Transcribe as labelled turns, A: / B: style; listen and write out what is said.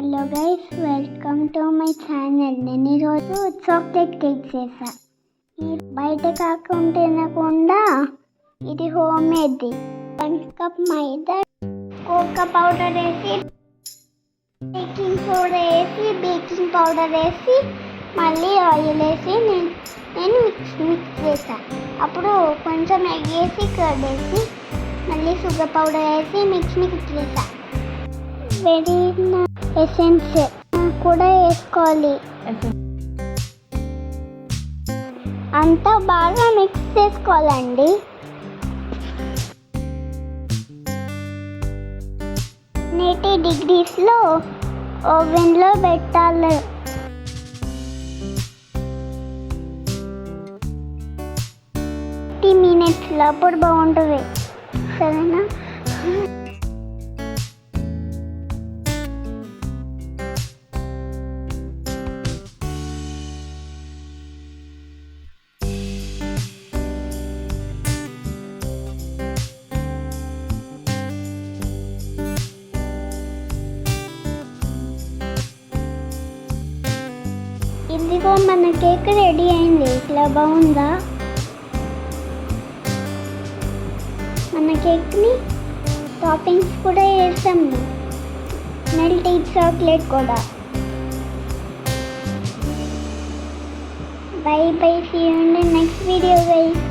A: Hello guys, welcome to my channel. నేను ఈరోజు chocolate cake చేసా. మీరు బయట కాకుండా తినకుండా ఇది హోమ్ మేడ్. 1 కప్ మైదా, కోకో పౌడర్ వేసి, బేకింగ్ సోడా వేసి, బేకింగ్ పౌడర్ వేసి, మళ్ళీ ఆయిల్ వేసి నేను మిక్స్ చేసా. అప్పుడు కొంచెం ఎగ్ వేసి, కర్డ్ వేసి, మళ్ళీ షుగర్ పౌడర్ వేసి మిక్స్ చేసా. వెనీలా ఎసెన్స్ కూడా వేసుకోవాలి. అంతా బాగా మిక్స్ చేసుకోవాలండి. డిగ్రీస్లో ఓవెన్లో పెట్టాలి. మినిట్స్లో అప్పుడు బాగుంటుంది. సరేనా? ఇదిగో మన కేక్ రెడీ అయింది. ఇట్లా బాగుందా? మన కేక్ని టాపింగ్స్ కూడా వేసాము, మెల్టెడ్ చాక్లెట్ కూడా. Bye bye, see you in the next video guys.